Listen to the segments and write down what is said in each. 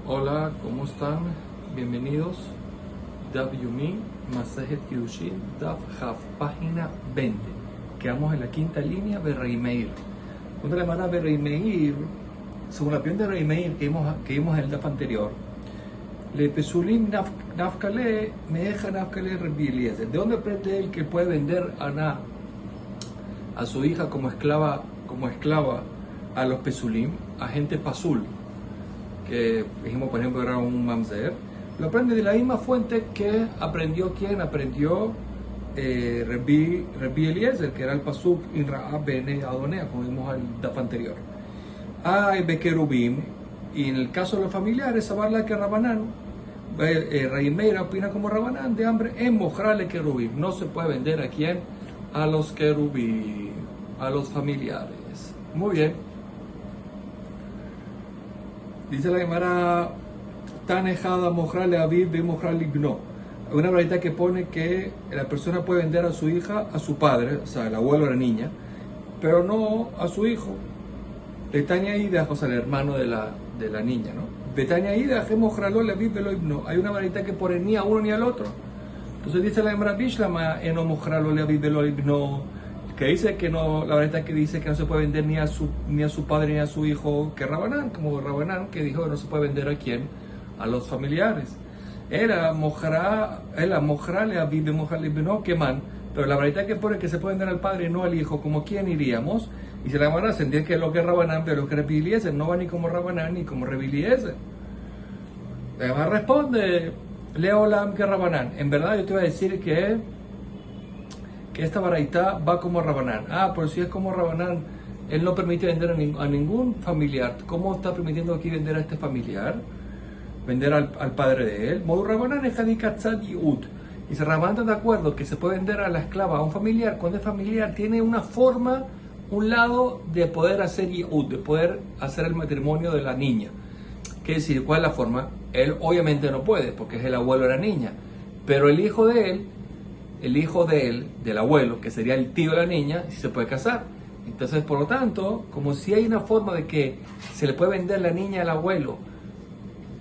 Hola, ¿cómo están? Bienvenidos. Daf Yumi, Masejet Kiddushin, Daf Haf, página 20. Quedamos en la quinta línea de Rei Meir. Cuando la hermana de Rei Meir, según la opinión de Rei Meir que vimos en el Daf anterior, le pesulim nafkale, me deja nafkale Rabbi Eliezer. ¿De dónde aprende él que puede vender a su hija como esclava a los pesulim, a gente pasul? Que dijimos, por ejemplo, era un mamzer, lo aprende de la misma fuente que aprendió Rabbi Eliezer, que era el pasuk in Ra'a bene Adonea, como vimos en el daf anterior. Hay bekerubim, y en el caso de los familiares, saberla que Rabanán, Rei Meir opina como Rabanán, de hambre en mojarle kerubim. No se puede vender a quién, a los kerubim, a los familiares. Muy bien. Dice la Gemara, tan ejada mojarle a Aviv, ve mojarle ibno. Hay una verdad que pone que la persona puede vender a su hija a su padre, o sea, el abuelo o la niña, pero no a su hijo. Betania Ida, o sea, el hermano de la niña, ¿no? Betania Ida, que mojarlo le Aviv, velo ibno. Hay una verdad que pone ni a uno ni al otro. Entonces dice la Gemara, Bishlama, eno mojarlo le Aviv, velo ibno. Que dice que no, la verdad que dice que no se puede vender ni a su padre ni a su hijo, que Rabanán, como Rabanán, que dijo que no se puede vender a quién, a los familiares. Era mojarle a vive mojarle no queman, pero la verdad que pone que se puede vender al padre y no al hijo, como quién iríamos, y se la van a sentir que es lo que es Rabanán, pero lo que Rabbi Eliezer no va ni como Rabanán ni como Rabbi Eliezer. Además responde Leolam que Rabanán. En verdad yo te voy a decir que esta baraita va como Rabanán. Pero si es como Rabanán, él no permite vender a ningún familiar. ¿Cómo está permitiendo aquí vender a este familiar? Vender al padre de él. Modu Rabanán es Hadikatzad Yud. Y si Rabanán está de acuerdo que se puede vender a la esclava a un familiar, cuando es familiar tiene una forma, un lado de poder hacer Yud, de poder hacer el matrimonio de la niña. ¿Qué decir? ¿Cuál es la forma? Él obviamente no puede, porque es el abuelo de la niña. Pero el hijo de él, del abuelo, que sería el tío de la niña, sí se puede casar. Entonces, por lo tanto, como si hay una forma de que se le puede vender la niña al abuelo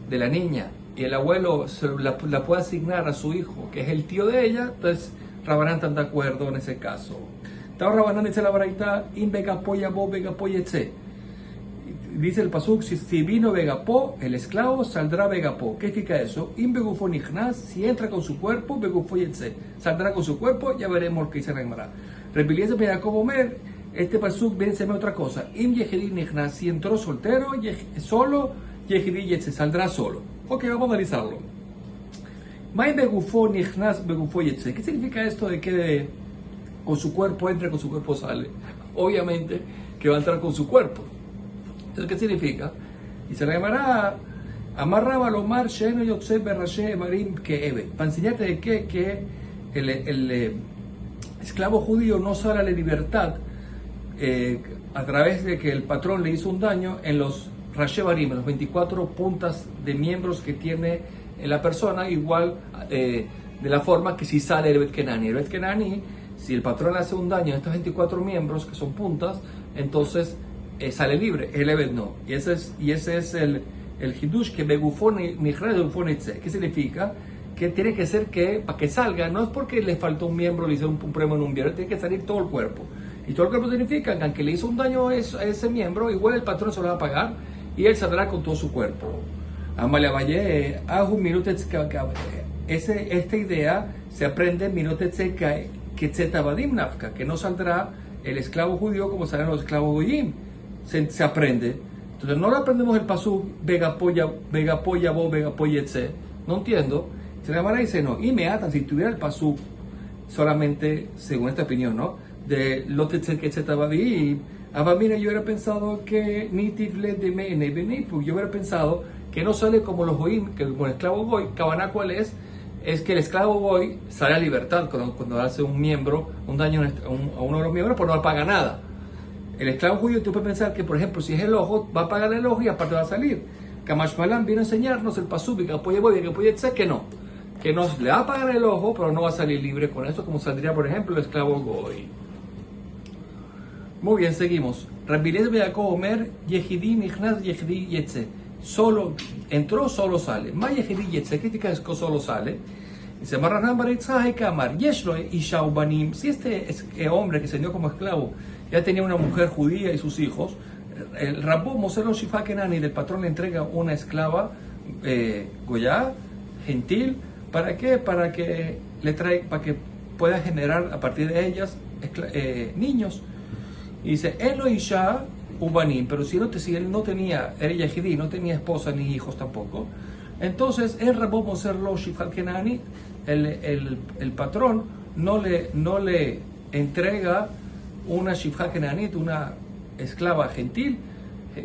de la niña, y el abuelo la puede asignar a su hijo, que es el tío de ella, entonces Rabanán está de acuerdo en ese caso. Estaba Rabanán, dice la baraita, in vegapoya bo vegapoyetse. Dice el pasuk, si vino Vegapó, el esclavo saldrá Vegapó. ¿Qué significa eso? In begufo nichnas, si entra con su cuerpo, begufo yetse. Saldrá con su cuerpo, ya veremos qué dice la Gemara. Rabbi Eliezer ben Yaakov Omer, este pasuk viene a ser otra cosa. In yehidi nichnas, si entró soltero, solo, yehidi yetse, saldrá solo. Ok, vamos a analizarlo. Mai begufo nichnas, begufo yetse. ¿Qué significa esto de que con su cuerpo entra, con su cuerpo sale? Obviamente que va a entrar con su cuerpo. Entonces, ¿qué significa? Y se le llamará amarraba lomar sheno yotze berrashe marim keebe. Para enseñarte de que el esclavo judío no sale a la libertad a través de que el patrón le hizo un daño en los rashe barim, en los 24 puntas de miembros que tiene la persona, igual de la forma que si sale el Bet Kenani. El Bet Kenani, si el patrón le hace un daño a estos 24 miembros que son puntas, entonces sale libre, el Ebed no. Y ese es el hidush que begufón ni itze. ¿Qué significa? Que tiene que ser que, para que salga, no es porque le faltó un miembro, le hizo un problema en un miembro, tiene que salir todo el cuerpo. Y todo el cuerpo significa que aunque le hizo un daño a ese miembro, igual el patrón se lo va a pagar y él saldrá con todo su cuerpo. Amalia Valle, esta idea se aprende en Minutetze Ketzetabadim Nafka, que no saldrá el esclavo judío como salen los esclavos goyim. Se aprende. Entonces no lo aprendemos el pasuk vegapoya bo vegapoyetse. No entiendo. Se la Gemara dice no. Y me atan, si tuviera el pasuk solamente según esta opinión, ¿no? De lotetze que tabadi. Mira, yo hubiera pensado que nitifle de mene benifu. Yo hubiera pensado que no sale como los goyim, que como el esclavo goy. Cabana, ¿cuál es? Es que el esclavo goy sale a libertad cuando hace un daño a uno de los miembros, pues no paga nada. El esclavo judío, tú puedes pensar que, por ejemplo, si es el ojo, va a pagar el ojo y aparte va a salir. Kamash Malan viene a enseñarnos el pasuk, que apoye que no le va a pagar el ojo, pero no va a salir libre con eso, como saldría, por ejemplo, el esclavo goy. Muy bien, seguimos. Rabbi Eliezer ben Yaakov Omer, Yehidi nichnas, Yehidi yetse. solo entró, solo sale. Maya Jerilletse, crítica es que solo sale. Dice, Marranam Baretzah Kamar, Yeshlo Isha Ubanim. Si este hombre que se dio como esclavo ya tenía una mujer judía y sus hijos, el Rabbo Moselo Shifa Kenani del patrón le entrega una esclava goyá, gentil. ¿Para qué? Para que pueda generar a partir de ellas niños. Y dice, Elo Isha Ubanim, pero si él no tenía, era Yehidí, no tenía esposa ni hijos tampoco, entonces el Rabbo Moselo Shifa Kenani, el patrón no le entrega una Shifha Kenanit, una esclava gentil,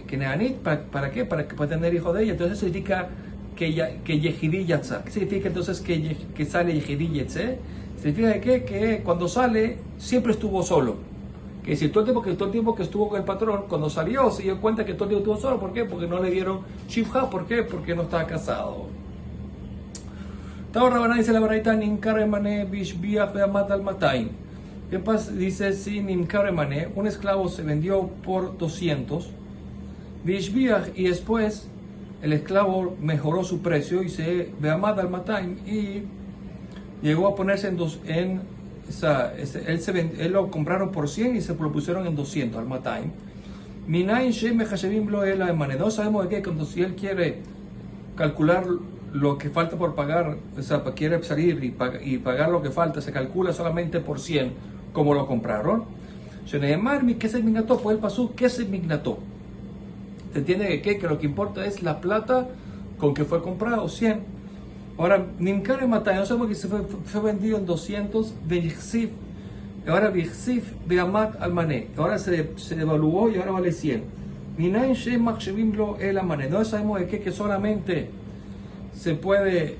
Kenanit, ¿para qué? Para que pueda tener hijos de ella. Entonces significa que Yehidí Yatza. ¿Qué significa entonces que sale Yehidí Yatze? Significa que cuando sale siempre estuvo solo. Que si todo el tiempo que estuvo con el patrón, cuando salió se dio cuenta que todo el tiempo estuvo solo. ¿Por qué? Porque no le dieron Shifha. ¿Por qué? Porque no estaba casado. Tao Rabaná dice la Baraita, Nimkar Emané Bishbiach Beamat al Mataim. ¿Qué pasa? Dice, si Nimkar Emané, un esclavo se vendió por 200, Bishbiach, y después el esclavo mejoró su precio y se Beamat al Mataim y llegó a ponerse él lo compraron por 100 y se lo pusieron en 200 al Mataim. Minayin Shem Hashevim Lo Ela Emané. No sabemos de qué, cuando si él quiere calcular lo que falta por pagar, o sea, quiere salir y pagar lo que falta, se calcula solamente por 100 como lo compraron. ¿Qué se mignató? Pues el pasú, ¿qué se mignató? ¿Se entiende que lo que importa es la plata con que fue comprado? 100. Ahora, Nimkar Matay, no sabemos que se fue vendido en 200 de Yixif. Ahora Yixif de Amat al Mané. Ahora se devaluó y ahora vale 100. Minayin Shem Machshevim Lo El Mané. No sabemos de qué, que solamente se puede,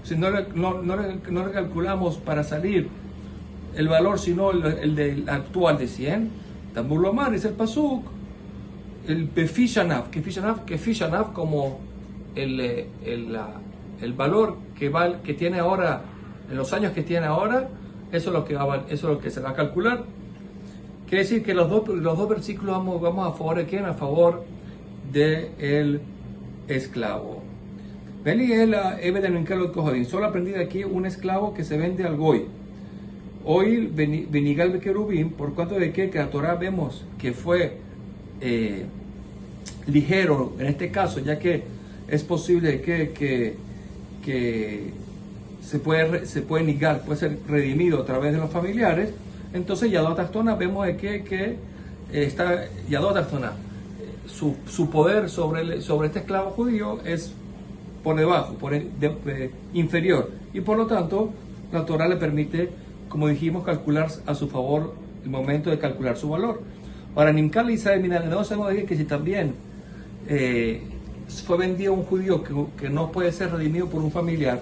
si no le calculamos para salir el valor, sino el del actual de 100. Tambur Lomar, dice el Pasuk, el Pefishanaf, que Fishanaf como el valor que tiene ahora, en los años que tiene ahora, eso es lo que se va a calcular. Quiere decir que los dos versículos vamos a favor de quién, a favor del esclavo. Solo aprendí de aquí un esclavo que se vende al Goy. Hoy Benigal Bekerubim, por cuanto de que la Torah vemos que fue ligero en este caso, ya que es posible que se puede nigar, puede ser redimido a través de los familiares. Entonces Yadot Achtona vemos de que está Yadot Achtona, su poder sobre este esclavo judío es por debajo, inferior, y por lo tanto la Torah le permite, como dijimos, calcular a su favor el momento de calcular su valor. Ahora, Nimkal Israel Minal, no sabemos decir que si también fue vendido a un judío que no puede ser redimido por un familiar,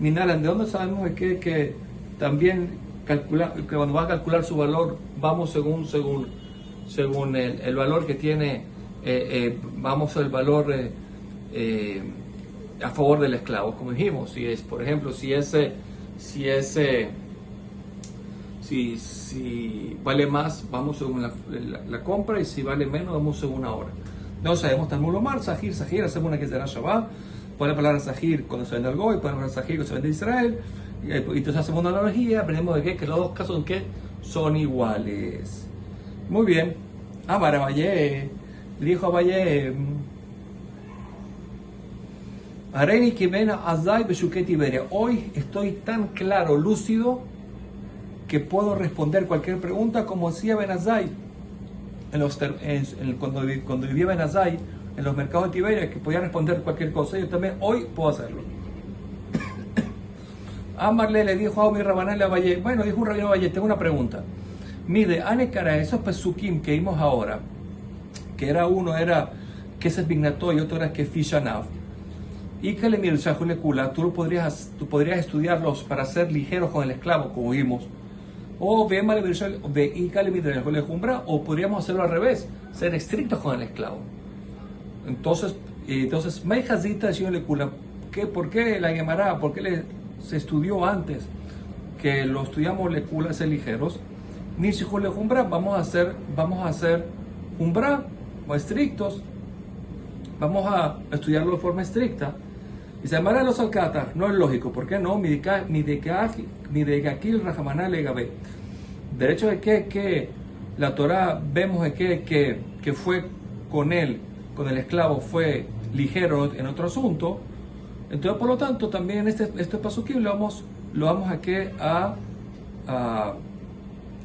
Minal, ¿de dónde sabemos que también que cuando va a calcular su valor vamos según el valor que tiene, vamos al valor a favor del esclavo, como dijimos? Si es, por ejemplo, si vale más, vamos según la compra, y si vale menos, vamos según ahora. No sabemos, Talmud Lomar, Sahir, hacemos una que será Shabbat, pone la palabra Sahir cuando se vende al Goy, pone la palabra Sahir cuando se vende a Israel, y entonces hacemos una analogía, aprendemos de que los dos casos son iguales. Muy bien. Amar Abaye, le dijo a Abaye, Areni Kimena Azai Beshuket Iberia. Hoy estoy tan claro, lúcido, que puedo responder cualquier pregunta como hacía Ben Azai cuando vivía Ben Azai en los mercados de Tiberia, que podía responder cualquier cosa. Yo también hoy puedo hacerlo. Amarle le dijo a mi Rabanal a Valle, bueno, dijo un rabino a Valle, tengo una pregunta. Mide, Anekara, esos pesukim que vimos ahora, que uno era que se vignató y otro era que Fishanav, y que le mire el Kula, tú podrías estudiarlos para ser ligeros con el esclavo, como vimos, o o podríamos hacerlo al revés, ser estrictos con el esclavo. Entonces, ¿por qué la Gemara? ¿Por qué se estudió antes que lo estudiamos Lekula, ser ligeros? Ni si vamos a hacer umbra o estrictos. vamos a estudiarlo de forma estricta. Y se llamará los alcatas, no es lógico, ¿por qué no? Mi de aquí Rahamaná le gabé. Derecho de que la Torah vemos de que fue con el esclavo, fue ligero en otro asunto. Entonces, por lo tanto, también este pasukim lo vamos a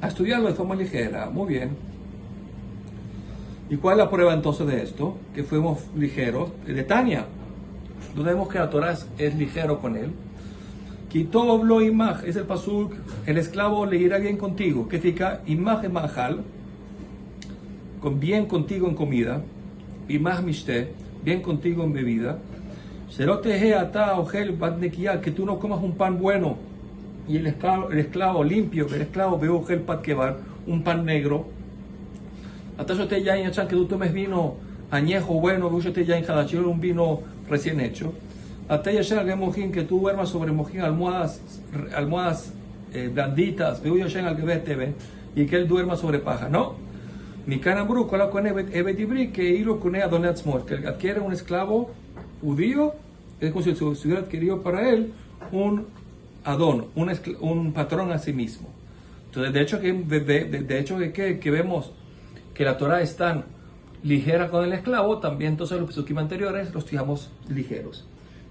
estudiarlo de forma ligera. Muy bien. ¿Y cuál es la prueba entonces de esto? Que fuimos ligeros. De Tania. No vemos que la Torah es ligero con él. Quitó lo imaj, es el pasuk, el esclavo le irá bien contigo. Que significa imaj es mahal, con bien contigo en comida. Imaj mishte, bien contigo en bebida. Serote ata ojel batnekia, que tú no comas un pan bueno. Y el esclavo limpio, el esclavo veo ojel pat kebar, un pan negro. Hasta yo te ya en que tú tomes vino añejo bueno, yo te ya en hadachir un vino recién hecho. Hasta ya que mojín, que tú duermas sobre mojín almohadas blanditas, veo yo al que ve TV, y que él duerma sobre paja. No. Mi canambru, con ebetibri, que hilo con adonatzmor, que adquiere un esclavo judío, es como si se hubiera adquirido para él un adón, un patrón a sí mismo. Entonces, de hecho que vemos que la Torah es tan ligera con el esclavo, también entonces los pesukim anteriores los fijamos ligeros.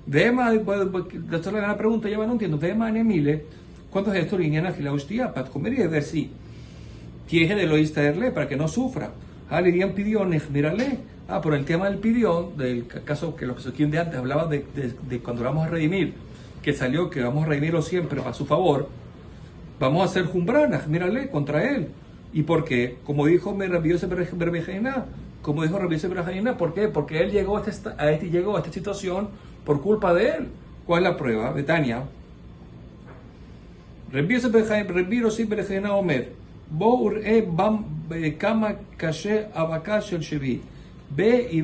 Vema, después la gran pregunta, ya no entiendo, Vema anemile, ¿cuántos de estos linean a la hostia para comer y ver si tiene de lo distraerle para que no sufra? Lidian pidió, mírale. Por el tema del pidión, del caso que los pesukim de antes hablaban de cuando vamos a redimir, que salió que vamos a redimirlo siempre a su favor, vamos a hacer jumbranas, mírale, contra él. ¿Y por qué? Como dijo Rabbi Yosef Berbejaina, ¿por qué? Porque él llegó a esta situación por culpa de él. ¿Cuál es la prueba? Betania. Rabbi Yosef Berbejaina Omer, Bo ur'e bam kama kashe abaka shel shevit. Ve y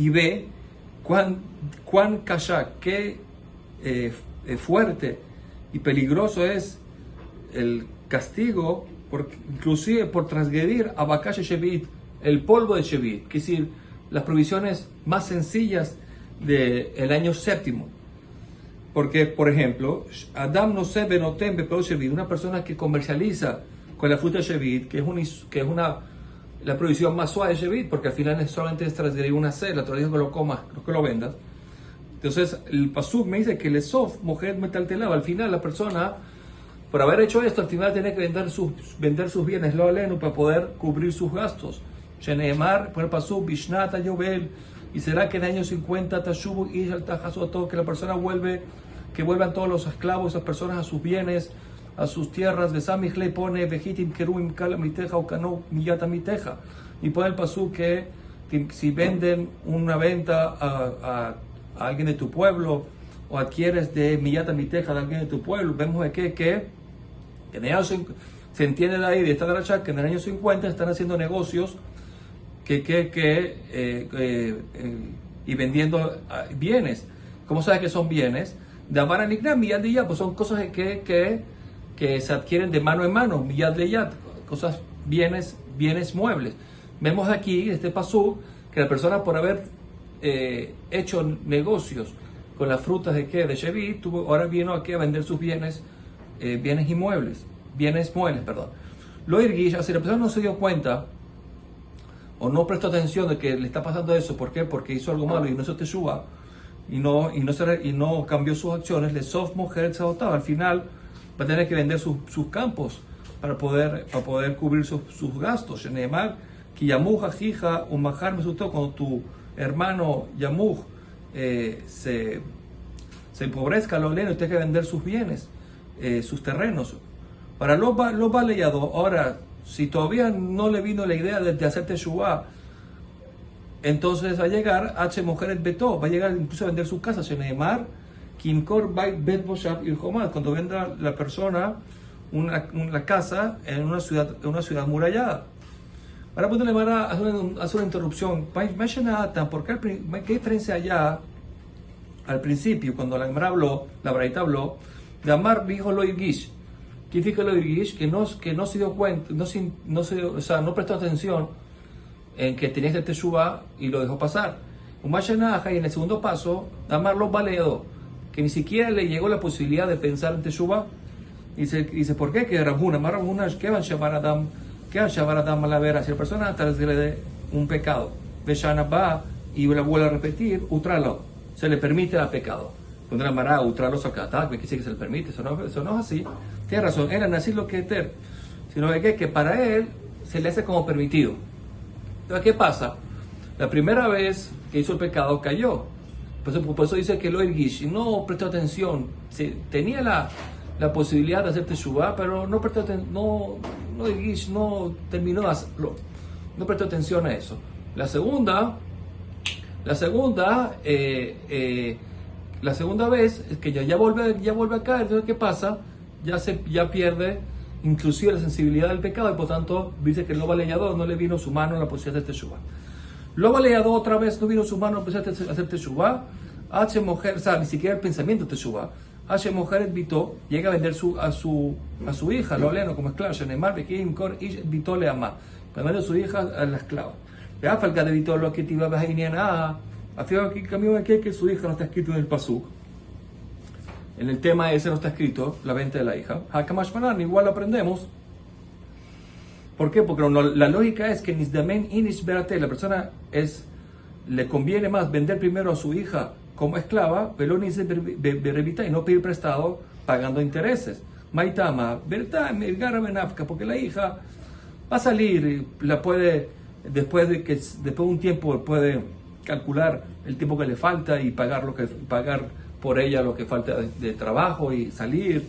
ve cuán kasha, qué fuerte y peligroso es el castigo, inclusive por transgredir Abakash Shevit, el polvo de Shevit, que es decir, las provisiones más sencillas del año séptimo. Porque, por ejemplo, Adam no se benotem bepeo Shevit, una persona que comercializa con la fruta de Shevit, que es la provisión más suave de Shevit, porque al final solamente es transgredir una C, la Torah dice que lo comas, no que lo vendas. Entonces, el pasuk me dice que le sof, mujer metaltelaba. Al final, la persona, por haber hecho esto, al final tiene que vender sus bienes, lo alenu, para poder cubrir sus gastos. Sheneemar, por el pasuk, bishnata yovel, y será que en el año 50, tashubu y al tajasoto, que la persona que vuelvan todos los esclavos, esas personas a sus bienes, a sus tierras. Besamich le pone, vejitim keruim kalamiteja o kano miyatamiteja. Y pone el pasuk que si venden una venta a alguien de tu pueblo, o adquieres de Miyata Miteja de alguien de tu pueblo, vemos de que en el año se entiende de ahí, de esta dracha, que en el año 50 están haciendo negocios y vendiendo bienes. ¿Cómo sabes que son bienes? De Amar a Nikna, Miyad de Yad, pues son cosas que se adquieren de mano en mano, Miyad de Yad, cosas, bienes muebles. Vemos aquí, este pasú, que la persona por haber hecho negocios con las frutas de Shevit, ahora vino aquí a vender sus bienes muebles. Lo irguilla, si la persona no se dio cuenta o no prestó atención de que le está pasando eso, ¿por qué? Porque hizo algo malo y no hizo teshuva y no cambió sus acciones, le sof mujer al final va a tener que vender sus campos para poder cubrir sus gastos. Neemar, que yamuja jija un majar me asustó cuando tu hermano Yamuj se empobrezca, lo leno, y tiene que vender sus bienes, sus terrenos. Para lo valeyado, ahora, si todavía no le vino la idea de hacer teshuva, entonces va a llegar H mujeres beto, va a llegar incluso a vender su casa, Sheneemar, Kimkor Bait Bet Boshab Ilhomad, cuando venda la persona una casa en una ciudad murallada. Ahora pues hace una interrupción. ¿Qué diferencia allá al principio, cuando la Braita habló, de Amar dijo lo Irgish, ¿Qué significa lo irgish? Que no se dio cuenta, o sea, no prestó atención en que tenía que hacer teshuvah y lo dejó pasar. Un mashanaja, y en el segundo paso, amarlo valedo, que ni siquiera le llegó la posibilidad de pensar en teshuvah. Dice, ¿por qué? Que Rabuna, ¿qué van a llevar a Adam a la vera? Si la persona tras de un pecado, Veshana va y la vuelve a repetir, utralo, se le permite el pecado. Cuando la Mara utralo sacata, que dice que se le permite, eso no es así. Tiene razón, era así lo que ter, sino que para él se le hace como permitido. Entonces, ¿qué pasa? La primera vez que hizo el pecado cayó. Por eso dice que lo irgish no prestó atención. Tenía la posibilidad de hacer teshuvah, pero no prestó atención, no terminó de hacerlo. No prestó atención a eso. La segunda vez es que ya vuelve a caer. Entonces, ¿qué pasa? Ya pierde inclusive la sensibilidad del pecado, y por tanto dice que el loba leyador no le vino su mano la posibilidad de hacer teshuvah. Loba leyador otra vez no vino su mano la posibilidad de hacer teshuvah. H mujer, o sea, ni siquiera el pensamiento de teshuvah. H mujer vitó, llega a vender a su hija, lo leno como esclava. Shenemar bekim kor ish vitó le ama. Para vender a su hija a la esclava. Vea falta de vitó lo que te iba a venir a afirma que camino aquí que su hija no está escrito en el pasuk. En el tema ese no está escrito la venta de la hija. Hakamashmanan, igual lo aprendemos. ¿Por qué? Porque la lógica es que Nizdamen Inish Berate, la persona le conviene más vender primero a su hija como esclava, Pelonice Berevita, y no pedir prestado pagando intereses. Maitama, verdad, porque la hija va a salir, la puede, después de un tiempo, puede calcular el tiempo que le falta y pagar por ella lo que falta de trabajo y salir.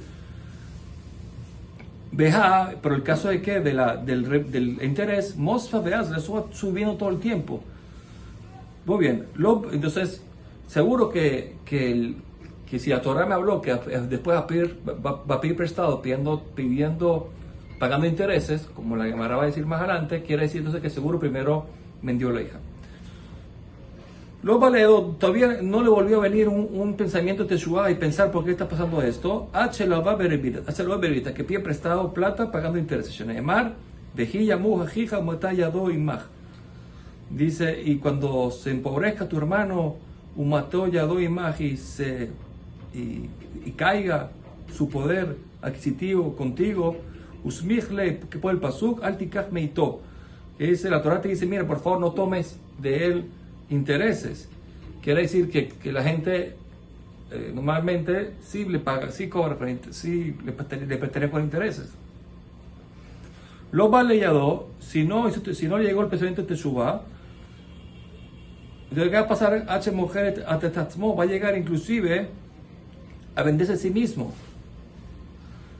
Veja, pero el caso de que del interés, Mosfa veas, le subiendo todo el tiempo. Muy bien, entonces, seguro que si la Torah me habló que después va a pedir prestado, pagando intereses, como la Gemara va a decir más adelante, quiere decir entonces que seguro primero vendió la hija. Lo valedo, todavía no le volvió a venir un pensamiento de teshuvah y pensar por qué está pasando esto. Que pide prestado plata pagando intereses. Sheneemar, vejilla, muja, jija, motayado y maj. Dice, y cuando se empobrezca tu hermano, umató yado y maj, y caiga su poder adquisitivo contigo, usmichle, que por el pasuk, altikach meito. Que dice, la Torah te dice, mira, por favor no tomes de él intereses. Quiere decir que la gente normalmente sí le paga, sí cobra, sí le pertenece por intereses. Lo valeyado, si no llegó el pensamiento de teshuvah, entonces ¿qué va a pasar? H mujer va a llegar inclusive a venderse a sí mismo.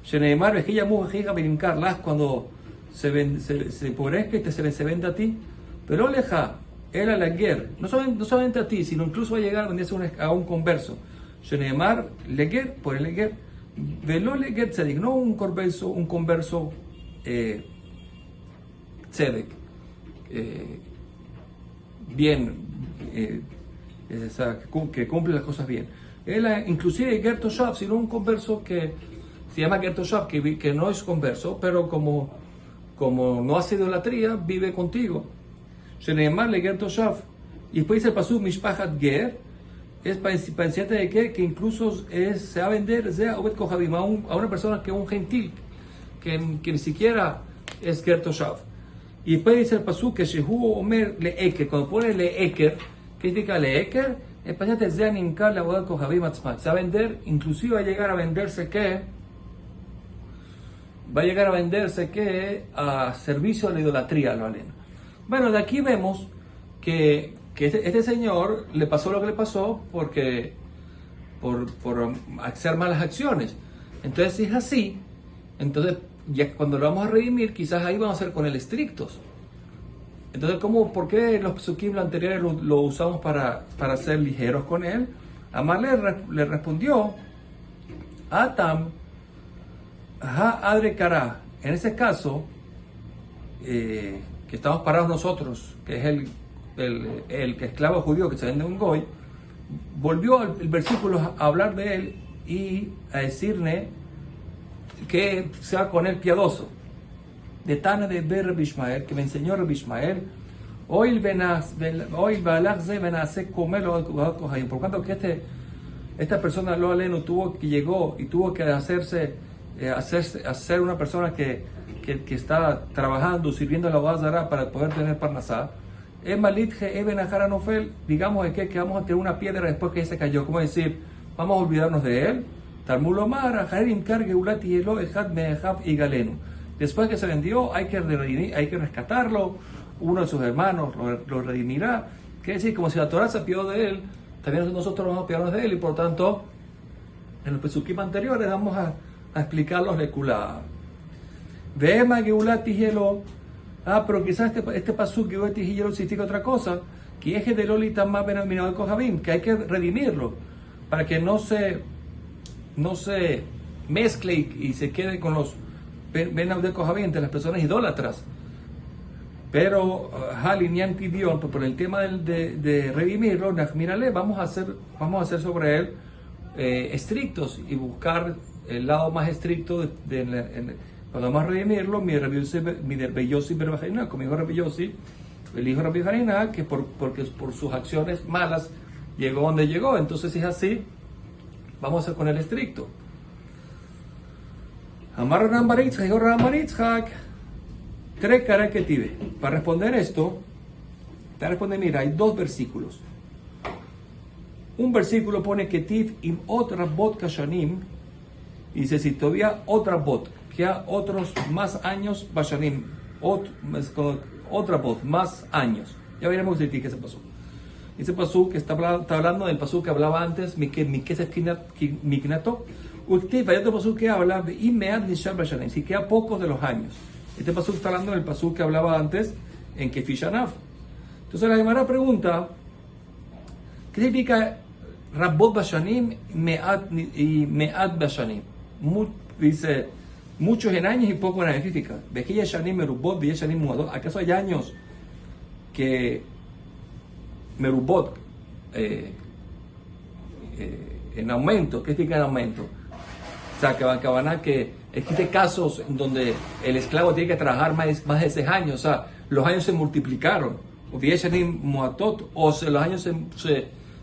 Sheneemar vejilla mujer brincarlas cuando se empobrezca y se vende a ti, pero leja era la guerra, no solamente a ti, sino incluso va a llegar a venderse a un converso. Sheneemar leger por el leger, velo leger tzedek, no un converso tzedek, bien, que cumple las cosas bien. Él inclusive ger toshav, sino un converso que se llama ger toshav, que no es converso, pero como no hace idolatría, vive contigo. Sheneemar leger toshav. Y después dice el pasuk mishpachat ger, es para enseñarte de que incluso se va a vender a una persona que es un gentil, que ni siquiera es ger toshav. Y después dice el pasuk que shehu omer leeker, cuando pone leeker, ¿qué significa leeker? Es para enseñarte la boda kohabim atzmat. Se va a vender, inclusive va a llegar a venderse a servicio de la idolatría, lo aleno. Bueno, de aquí vemos que este señor le pasó lo que le pasó por hacer malas acciones. Entonces, si es así, entonces ya cuando lo vamos a redimir, quizás ahí vamos a ser con él estrictos. Entonces, ¿por qué los pesukim anteriores lo usamos para ser ligeros con él? Amar le respondió, Atam, ha adre kara. En ese caso, que estamos parados nosotros, que es el que esclavo judío que se vende un goy, volvió el versículo a hablar de él y a decirle que sea con él piadoso. De Tana de Ber Rabbi Ishmael, que me enseñó Rabbi Ishmael, hoy balagze benase comelo por cuanto que esta persona lo aleno llegó y tuvo que hacer una persona que está trabajando, sirviendo a la Bazara para poder tener parnasá. Digamos que vamos a tener una piedra después que se cayó, como decir, vamos a olvidarnos de él. Después que se vendió, hay que rescatarlo, uno de sus hermanos lo redimirá. Quiere decir, como si la Torah se apiadó de él, también nosotros vamos a apiadarnos de él, y por tanto, en los pesukim anteriores vamos a explicar los lekulá. Vema geulati hielo. Pero quizás este pasuk geulati hielo significa otra cosa, que eje de lolita más benamino de kohabim, que hay que redimirlo para que no se mezcle y se quede con los benam de kohabim, entre las personas idólatras. Pero Halinian pidió por el tema de redimirlo, mírale, vamos a hacer sobre él estrictos y buscar el lado más estricto cuando vamos a redimirlo, mi Rabbi Yossi Berbajaina, como dijo Rabbi Yossi, el hijo de Rabbi Hanina, que porque por sus acciones malas llegó donde llegó. Entonces, si es así, vamos a ser con el estricto. Amar Rambaritzhak, dijo Rambaritzhak, tres caras que tive. Para responder esto, te responde, mira, hay dos versículos. Un versículo pone que tiv im otra bot kashanim, y dice, si todavía otra bot, que a otros más años, bashanim, otra bot, más años. Ya veremos qué significa ese pasú. Ese pasú que está hablando del pasú que hablaba antes, Miknato. Hay otro pasú que habla de Imead Nishar Bashanim, si queda pocos de los años. Este pasú está hablando del pasú que hablaba antes en Kefishanav. Entonces la Gemara pregunta, ¿qué significa Rabbot Bashanim y Mead Bashanim? Dice, muchos en años y pocos en años. Significa, Vejilla Shanim Merubot, Vejilla Shanim Muadot. ¿Acaso hay años que Merubot en aumento? ¿Qué significa en aumento? O sea, que existe casos en donde el esclavo tiene que trabajar más de 6 años. O sea, los años se multiplicaron. O Vejilla Shanim Muatot, o los años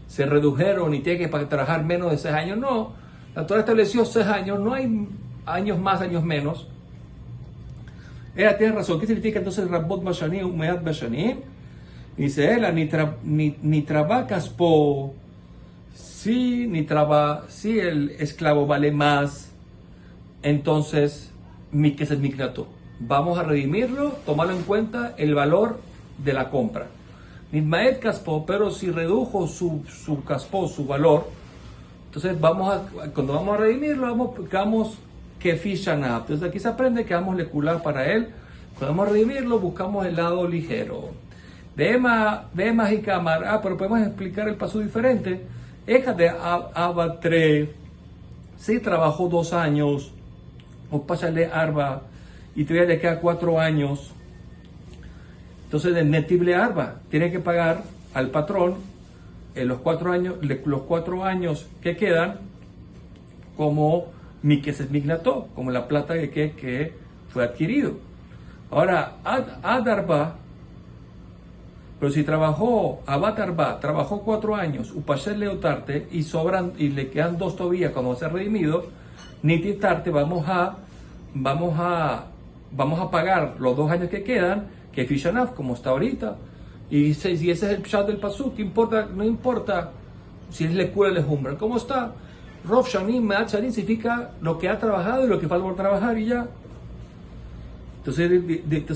se redujeron y tiene que trabajar menos de 6 años. No, la Torah estableció 6 años, no hay años más, años menos. Ella tiene razón. ¿Qué significa entonces Rabbot Bashanim, Umead Bashanim? Dice ella, ni trabacas po, si el esclavo vale más, entonces que se miknato. Vamos a redimirlo, tomarlo en cuenta el valor de la compra. Nitmaed caspo, pero si redujo su caspo, su valor, entonces cuando vamos a redimirlo, vamos que fishanav. Entonces aquí se aprende que vamos a lecular para él. Cuando vamos a redimirlo, buscamos el lado ligero. Vema y cámara, pero podemos explicar el paso diferente. Eja de abatre, si trabajó 2 años, o pásale arba, y todavía le queda 4 años. Entonces, el netible arba tiene que pagar al patrón los 4 años que quedan como que se mignató, como la plata que fue adquirido. Ahora, adarba, pero si trabajó, abatarba, trabajó 4 años, upasher leotarte, y le quedan 2 todavía cuando va a ser redimido, nititarte, vamos a pagar los 2 años que quedan, que Fishanav, como está ahorita. Y ese es el pshat del pasuk. No importa si es lecura o lejumbra. ¿Cómo está? Rov Shanim, Meat Shanim significa lo que ha trabajado y lo que falta por trabajar y ya. Entonces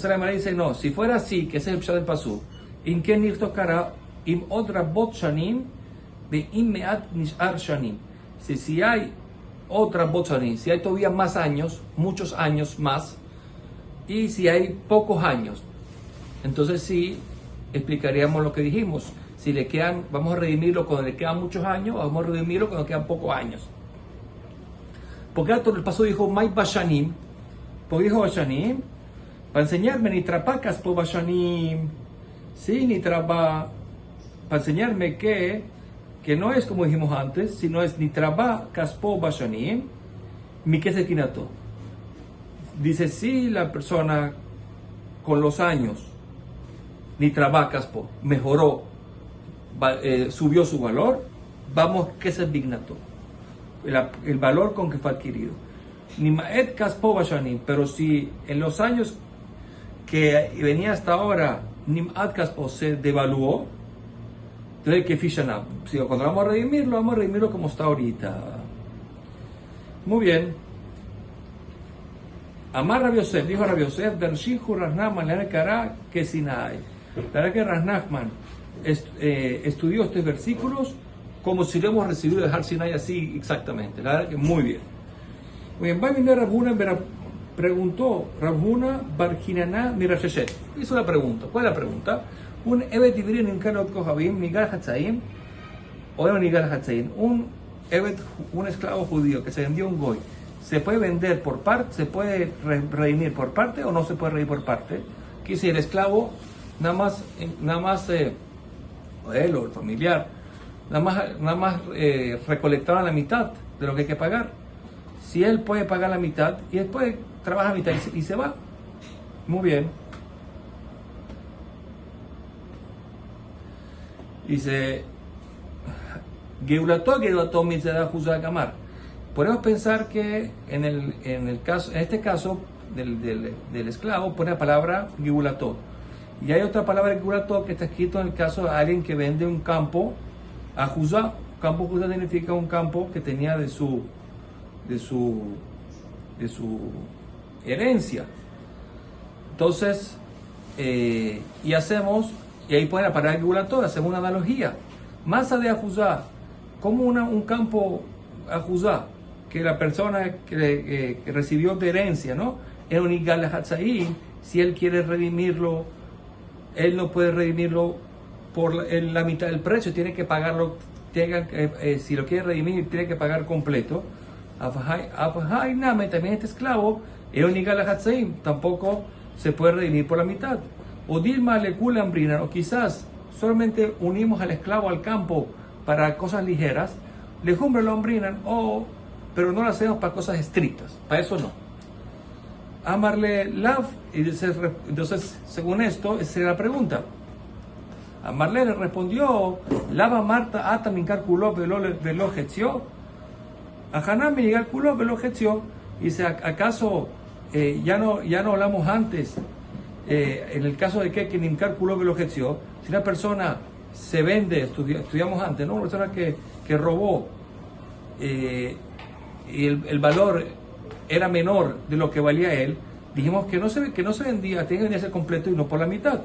la Gemara dice, no, si fuera así, que ese es el pshat del pasuk, ¿en qué nir tocará? Im otra bot shanim, de im meat nishar shanim. Si hay otra bot shanim, si hay todavía más años, muchos años más, y si hay pocos años, entonces sí explicaríamos lo que dijimos. Si le quedan, vamos a redimirlo cuando le quedan muchos años, vamos a redimirlo cuando quedan pocos años. Porque el paso dijo Mai Bashanim, porque dijo Bashanim, para enseñarme ni trapacas por Bashanim, sí, ni traba, para enseñarme que no es como dijimos antes, sino es ni traba caspo Bashanim, mi que se quinato. Dice, si la persona con los años, ni trabacas, mejoró, subió su valor, vamos, que es el vignato, el valor con que fue adquirido. Ni maet caspo bashanim, pero si en los años que venía hasta ahora, ni maet caspo se devaluó, entonces que fishanab, si cuando vamos a redimirlo como está ahorita. Muy bien. Amar Rabbi Yosef, dijo Rabbi Yosef, Darshihu Rasnachman, le hará que Sinai. La verdad que Rasnachman estudió estos versículos como si lo hemos recibido de Har Sinai así exactamente. La verdad que muy bien. Muy bien, va a venir Rabhuna, preguntó Rabhuna Barjinaná Mirasheshet. Hizo la pregunta. ¿Cuál es la pregunta? Un Evet Ivrin en Kalot Kohabim, Nigal Hatzaim, o no Nigal Hatzaim, un esclavo judío que se vendió a un goy. ¿Se puede vender por parte? ¿Se puede redimir por parte o no se puede redimir por parte? Que si el esclavo nada más o él o el familiar nada más recolectaron la mitad de lo que hay que pagar. Si él puede pagar la mitad y después trabaja la mitad y se va. Muy bien. Dice Geulato Mitzvah Juzá Kamar. Podemos pensar que en este caso del esclavo pone la palabra Geulato. Y hay otra palabra Geulato que está escrito en el caso de alguien que vende un campo a Juzá. Campo Juzá significa un campo que tenía de su herencia. Entonces, y ahí pone la palabra Geulato, hacemos una analogía. Masa de Ajuzá, como un campo Ajuzá, que la persona que recibió de herencia, ¿no? En un Igal Hatzaim, si él quiere redimirlo, él no puede redimirlo por la mitad del precio, tiene que pagarlo, si lo quiere redimir, tiene que pagar completo. También este esclavo, en un Igal Hatzaim, tampoco se puede redimir por la mitad. O Dilma le culambrina, o quizás solamente unimos al esclavo al campo para cosas ligeras, le jumbre lo ombrinan, pero no lo hacemos para cosas estrictas, para eso no. Amarle lav, y entonces según esto, esa es la pregunta. Amarle le respondió, lava Marta ata mincar culó velo getio, a Haná me llega el culó velo getio, y dice, ¿acaso ya no hablamos antes, en el caso de que mincar culó velo getio, si una persona se vende, estudiamos antes, ¿no? Una persona que robó, y el valor era menor de lo que valía él, dijimos que no se vendía, tiene que venderse completo y no por la mitad.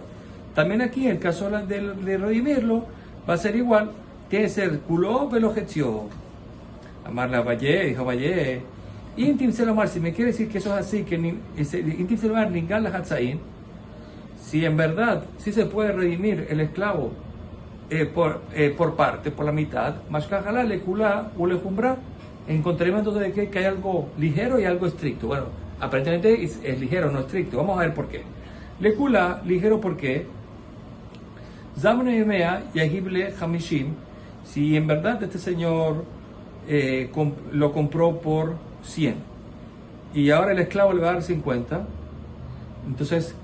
También aquí, en el caso de redimirlo, va a ser igual, tiene que ser culó velogetio. Amarle a Valle, dijo Valle, Intim Selomar, si me quiere decir que eso es así, que Intim Selomar Ningal Hatzain, si en verdad sí se puede redimir el esclavo por parte, por la mitad, Mashkajala le culá o le jumbra. Encontraremos entonces que hay algo ligero y algo estricto. Bueno, aparentemente es ligero, no estricto. Vamos a ver por qué. Le kula, ligero porque Zamne Yemea Yahible Hamishim, si en verdad este señor lo compró por 100 y ahora el esclavo le va a dar 50, entonces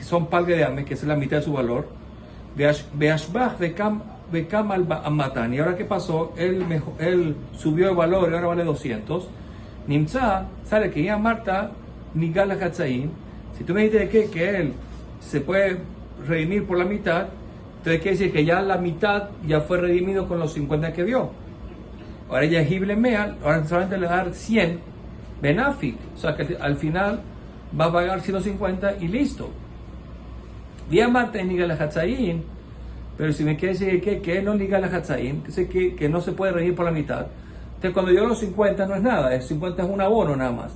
son palge de ame, que es la mitad de su valor. Beashbach Bekam al Matan. Y ahora, ¿qué pasó? Él subió el valor y ahora vale 200. Nimtza, sale que ya Marta Nigal Hatzaim. Si tú me dices que él se puede redimir por la mitad, entonces quiere decir que ya la mitad ya fue redimido con los 50 que vio. Ahora ya Hible Mea, ahora solamente le va a dar 100 Benafik. O sea que al final va a pagar 150 y listo. Día Marta Nigal Hatzaim. Pero si me quiere decir que él no liga la Hatzaim, que no se puede redimir por la mitad, entonces cuando yo los 50 no es nada, el 50 es un abono nada más.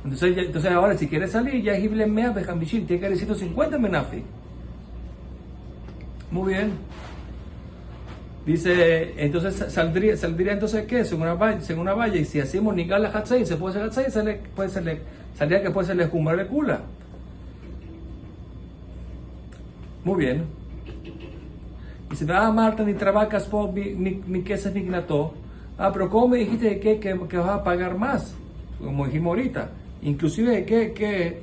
Entonces ahora si quiere salir, ya es Hible Mea Bejambishim, tiene que dar 150 Menafi. Muy bien. Dice, entonces saldría entonces ¿qué? Según una valla, y si hacemos Nigal la Hatzaim, se puede hacer Hatzaim, saldría que puede serle Jumar de Kula. Muy bien. Y se da Marta ni trabacas por mi queso ni gnato. Pero ¿cómo me dijiste que vas a pagar más? Como dijimos ahorita. Inclusive que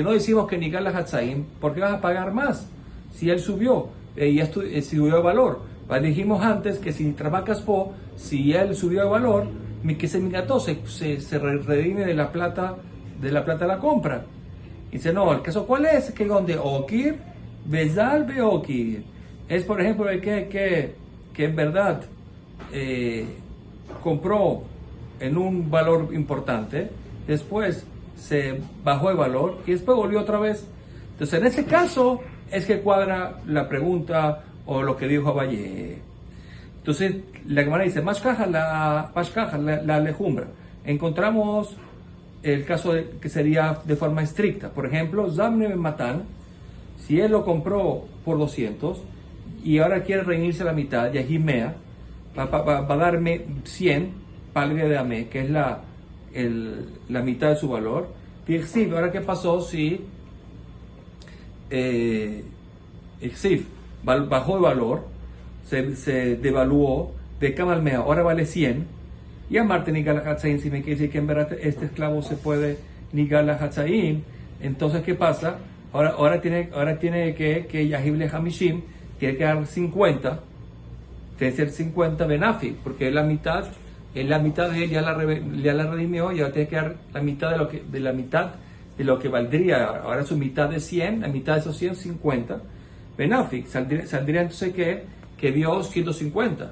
no decimos que Nigal la Hatzaim, porque vas a pagar más si él subió, subió de valor. Dijimos antes que si trabajas po, si él subió de valor, que se migató, se redime de la plata de la compra. Y dice, no, el caso cuál es, que donde Okir, Bezal Beokir. Es por ejemplo el que en verdad compró en un valor importante, después se bajó el valor y después volvió otra vez. Entonces en ese caso es que cuadra la pregunta o lo que dijo Abaye. Entonces la Gemara dice, Mashkaja la lejumbra. Encontramos el caso que sería de forma estricta. Por ejemplo, Zamne Matan, si él lo compró por 200 y ahora quiere reunirse la mitad, Yahimea, va a darme 100 palgue de Amé, que es la mitad de su valor. Exif, ahora qué pasó si Exif bajó de valor, se devaluó de Kamalmea, ahora vale 100, y a Marte Nigal Hatzain, si me quiere decir que en verdad este esclavo se puede Nigal Hatzain, entonces ¿qué pasa? Ahora tiene que Yahible Hamishim tiene que dar 50, tiene que ser 50 Benafi, porque es la mitad de él, ya la redimió y ahora tiene que dar la mitad de lo que valdría. Ahora su mitad de 100, la mitad de esos 100, 50 Benafi. Saldría entonces que dio 150.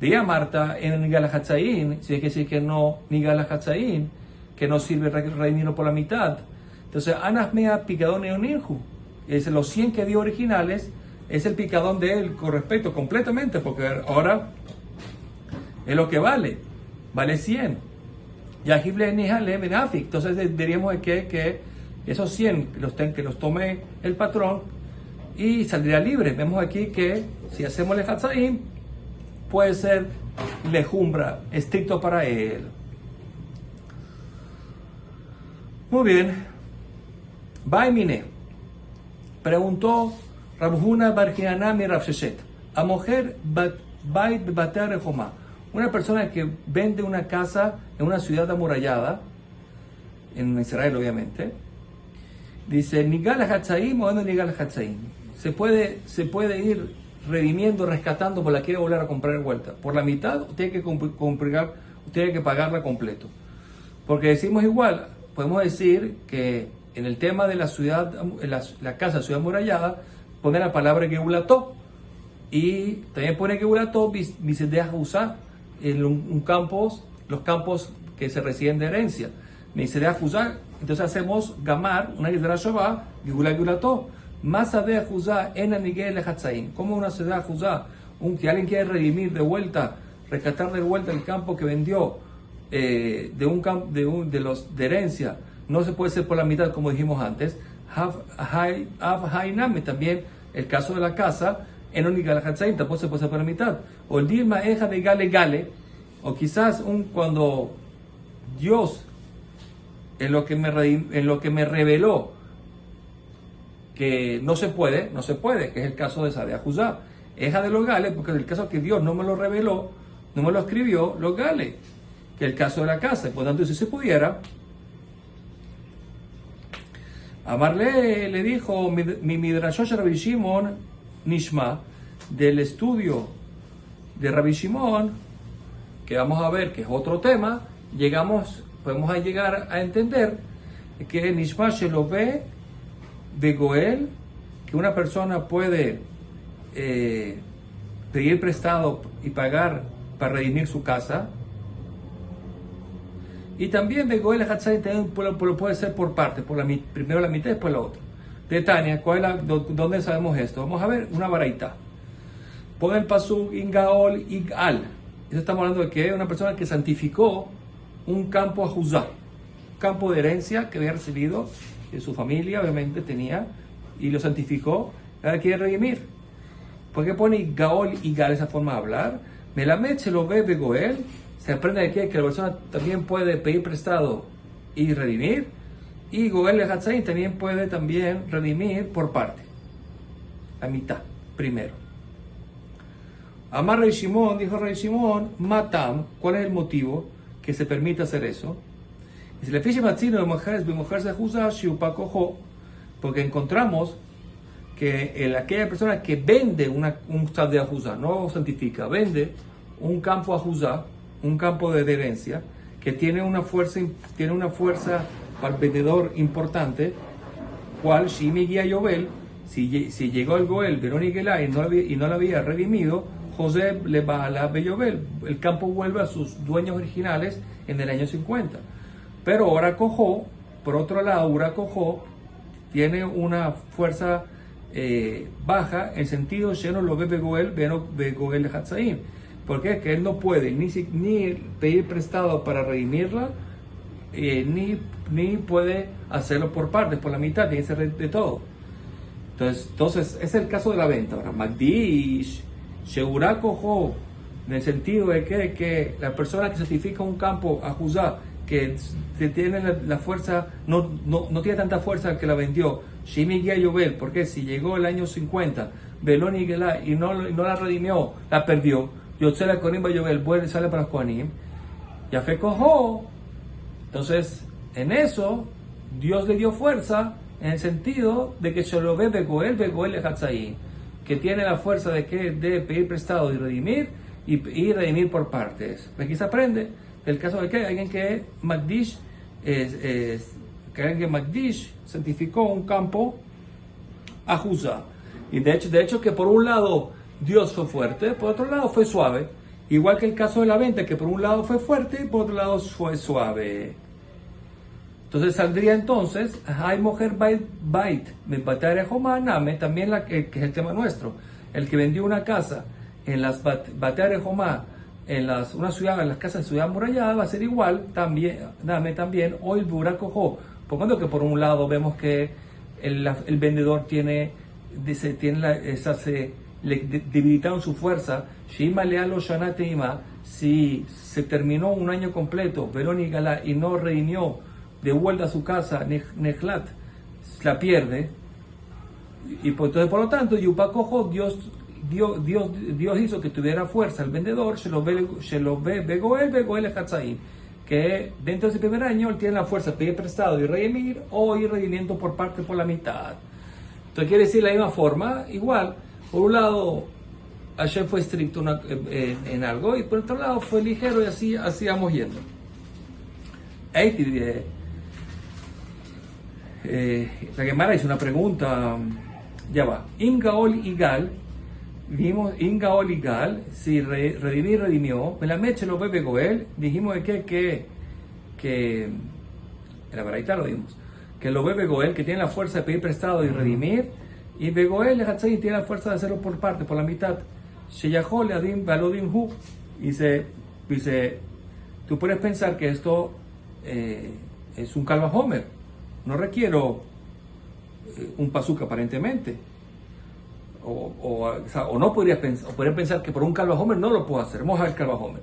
Diga Marta en Nigal Hatzain, si hay que decir que no Nigal Hatzain, que no sirve redimirlo por la mitad. Entonces, Anasmea picadón neonirju, es los 100 que dio originales, es el picadón de él con respecto completamente, porque ahora es lo que vale 100. Yahible Nihale Benafik, entonces diríamos que esos 100 que los tome el patrón y saldría libre. Vemos aquí que si hacemos el Hatzaim, puede ser lejumbra, estricto para él. Muy bien. Baimine preguntó Rabhuna Barjianami Rafsheshet, a mujer Bait Bater Rehomá, una persona que vende una casa en una ciudad amurallada, en Israel obviamente, dice, Nigal Hatzaim o no Nigal Hatzaim, se puede ir redimiendo, rescatando, por la quiere volver a comprar de vuelta, por la mitad tiene que pagarla completo, porque decimos igual, podemos decir que en el tema de la ciudad, la casa ciudad amurallada, pone la palabra Geulató, y también pone Geulató Misedea Jusá, en los campos que se reciben de herencia. Misedea Jusá, entonces hacemos Gamar, una Gizra Shabá, Geulató, Masadea Jusá en Aniguel Hatzain, como una ciudad Jusá, que alguien quiere redimir de vuelta, rescatar de vuelta el campo que vendió de herencia, no se puede hacer por la mitad como dijimos antes. También el caso de la casa en Onigal Hatzain tampoco se puede hacer por la mitad. O el Dilma Eja de Gale, o quizás cuando Dios en lo que me reveló que no se puede, que es el caso de Sadea Juzá. Eja de los Gale, porque en el caso que Dios no me lo reveló, no me lo escribió, los Gale, que es el caso de la casa. Por tanto, si se pudiera, Amarle le dijo, mi Midrashosh Rabbi Shimon Nishma, del estudio de Rabbi Shimon, que vamos a ver que es otro tema, podemos llegar a entender que Nishma se lo ve de Goel, que una persona puede pedir prestado y pagar para redimir su casa. Y también de Goel Hatzain también lo puede ser por parte, primero la mitad y después la otra. De Tania, ¿dónde sabemos esto? Vamos a ver una baraita. Pon el pasuk Ingaol Igal. Eso estamos hablando de que una persona que santificó un campo a Juzá, un campo de herencia que había recibido de su familia, obviamente tenía, y lo santificó, ahora quiere redimir. ¿Por qué pone Gaol Igal esa forma de hablar? Melamed se lo ve Goel. Se aprende de que la persona también puede pedir prestado y redimir, y Goel Hatzain también puede redimir por parte, la mitad, primero. Amar Rey Shimon, dijo Rey Shimon, Matam, ¿cuál es el motivo que se permite hacer eso? Dice, le fiche matzino de mujeres de Juzá, shiupakojo, porque encontramos que aquella persona que vende un stad de Juzá, no santifica, vende un campo a Juzá, un campo de herencia, que tiene una fuerza para el vendedor importante, cual Shimi Guía Yobel, si llegó el Goel, Verónica y no la había redimido, José le va a la Beyobel, el campo vuelve a sus dueños originales en el año 50. Pero ahora Cojó, por otro lado, Ura Cojó tiene una fuerza baja en sentido lleno lo ve Begoel de Hatzaim. ¿Por qué? Que él no puede ni pedir prestado para redimirla, ni puede hacerlo por partes, por la mitad, tiene que ser de todo. Entonces es el caso de la venta. Ahora, Magdish, Sheurá Cojó, en el sentido de que la persona que certifica un campo a Juzá, que tiene la fuerza, no tiene tanta fuerza que la vendió, Shimi Guía Yobel, porque si llegó el año 50, Belón y Gelá, y no la redimió, la perdió, Yotzela Konim Yobel, sale para los Kohanim, ya fue Cojó. Entonces, en eso, Dios le dio fuerza, en el sentido de que se lo ve Begoel le Hatzaí, que tiene la fuerza de pedir prestado y redimir, y redimir por partes. Aquí se aprende el caso de que alguien que Magdish santificó un campo a Juzá. Y de hecho que por un lado Dios fue fuerte, por otro lado fue suave. Igual que el caso de la venta, que por un lado fue fuerte y por otro lado fue suave. Entonces saldría entonces, hay mujer bait, también que es el tema nuestro. El que vendió una casa en las Bateare Jomá, en las casas de ciudad amurallada, va a ser igual, también, hoy Buracojo. Por cuanto que por un lado vemos que el vendedor le debilitaron su fuerza, si se terminó un año completo, Verón y Galá, y no redimió de vuelta a su casa, Nechlat, la pierde, y entonces por lo tanto, Yupacojo, Dios hizo que tuviera fuerza el vendedor, se lo ve Begoel Hatzaim, que dentro de ese primer año él tiene la fuerza de pedir prestado y redimir, o ir redimiendo por parte por la mitad. Entonces quiere decir la misma forma, igual, por un lado Hashem fue estricto en algo, y por otro lado fue ligero, y así vamos yendo. La Gemara hizo una pregunta, ya va, Ingaol Igal, dijimos Ingaol Igal, si redimió, me la meche lo bebe Goel, dijimos que en la Baraita lo dimos, que lo bebe Goel, que tiene la fuerza de pedir prestado y redimir, y Begoel Hatzaim tiene la fuerza de hacerlo por parte, por la mitad. Sheyahol Leadim Balodim Hu, dice, tú puedes pensar que esto es un Kalva Homer, no requiero un pasuk aparentemente, o no podría pensar que por un Kalva Homer no lo puedo hacer. Vamos a ver Kalva Homer.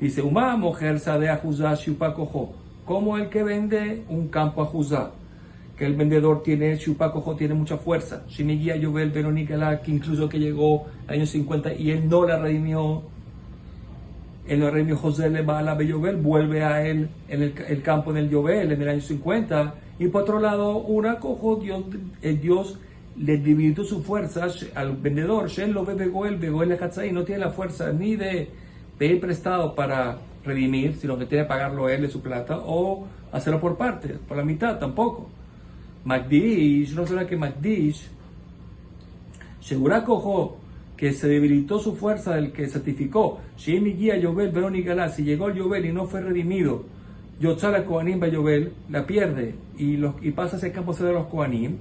Dice, Uma mujer sadea Juzá Shupakojo, como el que vende un campo a Juzá, que el vendedor tiene, Shupakojo tiene mucha fuerza, Shimiguía Yobel Verónica, que incluso que llegó al año 50 y él no la redimió, José le va a la Beyobel, vuelve a él en el campo en el Yobel en el año 50, y por otro lado, una cojo, Dios le debilitó su fuerza al vendedor, Shen lo ve Begoel Hatzaí, no tiene la fuerza ni de pedir prestado para redimir, sino que tiene que pagarlo él de su plata, o hacerlo por partes, por la mitad tampoco. Magdish, no será que Magdish, Segura cojo, que se debilitó su fuerza del que certificó, si mi guía Yobel, Verón y Galá, si llegó el Yobel y no fue redimido, Yotzala Kohanim Yobel, la pierde y pasa ese campo de los Kohanim.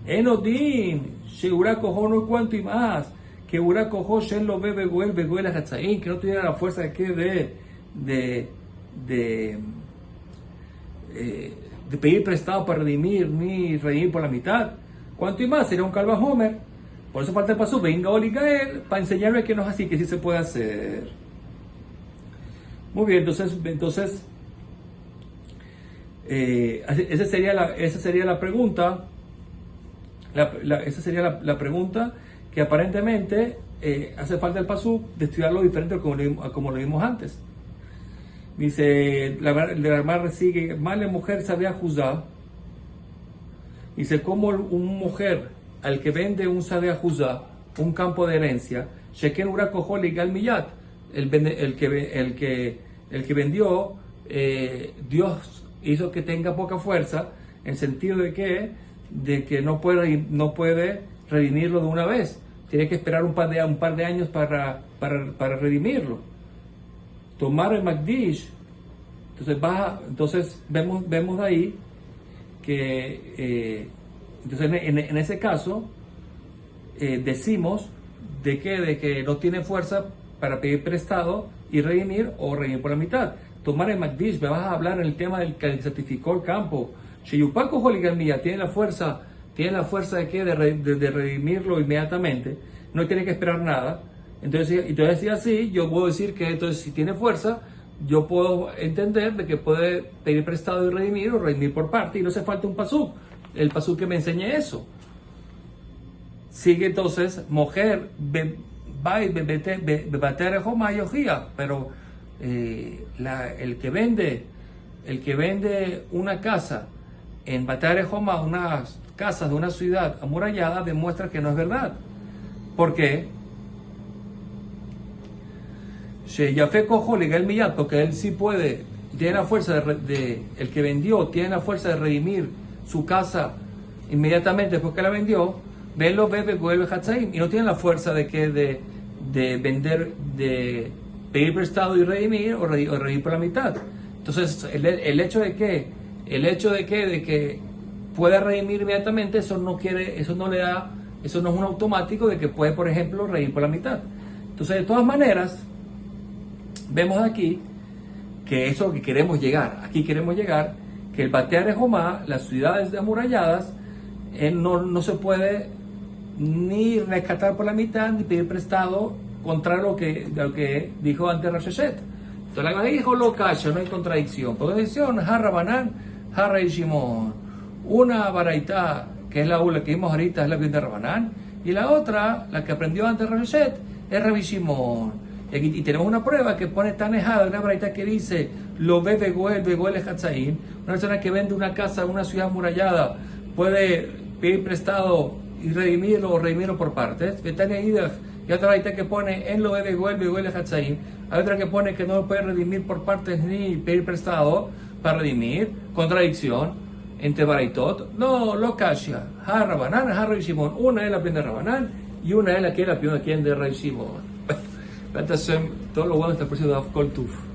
Enodin, Segura cojo no cuánto y más, que Ura cojo Shen lo ve Begoel Hatzaim, que no tuviera la fuerza de pedir prestado para redimir, ni redimir por la mitad. Cuánto y más, sería un Kalva Homer. Por eso falta el paso, venga Oligael, para enseñarle que no es así, que sí se puede hacer. Muy bien, entonces esa sería la pregunta. Esa sería la pregunta que aparentemente hace falta el paso de estudiarlo diferente como lo vimos antes. Dice, la hermana sigue, mala mujer sabía juzgar. Dice, como una mujer al que vende un sabía juzgar, un campo de herencia, sheken ura cojo legal millat, el que vendió, Dios hizo que tenga poca fuerza, en sentido de que no puede redimirlo de una vez. Tiene que esperar un par de años para redimirlo. Tomar el Magdish, entonces vemos ahí que entonces en ese caso decimos de que no tiene fuerza para pedir prestado y redimir o redimir por la mitad. Tomar el Magdish, me vas a hablar en el tema del que certificó el campo. Sheyupaco Holigamilla tiene la fuerza de redimirlo inmediatamente, no tiene que esperar nada. Entonces si así, yo puedo decir que entonces si tiene fuerza, yo puedo entender de que puede pedir prestado y redimir o redimir por parte, y no hace falta un pasuk, el pasuk que me enseñe eso. Sigue entonces, mujer, pero el que vende una casa en Batare Joma, unas casas de una ciudad amurallada, demuestra que no es verdad. ¿Por qué? Porque él sí puede, tiene la fuerza el que vendió tiene la fuerza de redimir su casa inmediatamente después que la vendió, velo bebe vuelve hatzaim, y no tiene la fuerza de vender, de pedir prestado y redimir o redimir por la mitad. Entonces el hecho de que pueda redimir inmediatamente, eso no es un automático de que puede, por ejemplo, redimir por la mitad. Entonces, de todas maneras, vemos aquí que eso es lo que queremos llegar. Aquí queremos llegar que el Batear de Jomá, las ciudades amuralladas, no se puede ni rescatar por la mitad ni pedir prestado, contrario a lo que dijo antes Rasheshet. Entonces la Gemara dijo lo kasha, no hay contradicción. Contradicción, Harra Banán, Harra y Shimon. Una baraita, que es la que vimos ahorita, es la de Rabanán, y la otra, la que aprendió antes Rasheshet, es Rabbi Shimon. Y tenemos una prueba que pone tan ejada, una baraita que dice lo ve Begoel es Hatzaim. Una persona que vende una casa en una ciudad amurallada puede pedir prestado y redimirlo o redimirlo por partes. Y otra baraita que pone en lo ve Begoel es Hatzaim. Hay otra que pone que no lo puede redimir por partes ni pedir prestado para redimir. Contradicción entre baraitot. No, lo kasha. Harra Banán, Harra y Shimon. Una es la prenda de Rabanán y una es la que es la prenda de Rabbi Shimon. Todo lo bueno está por de Kol Tuf.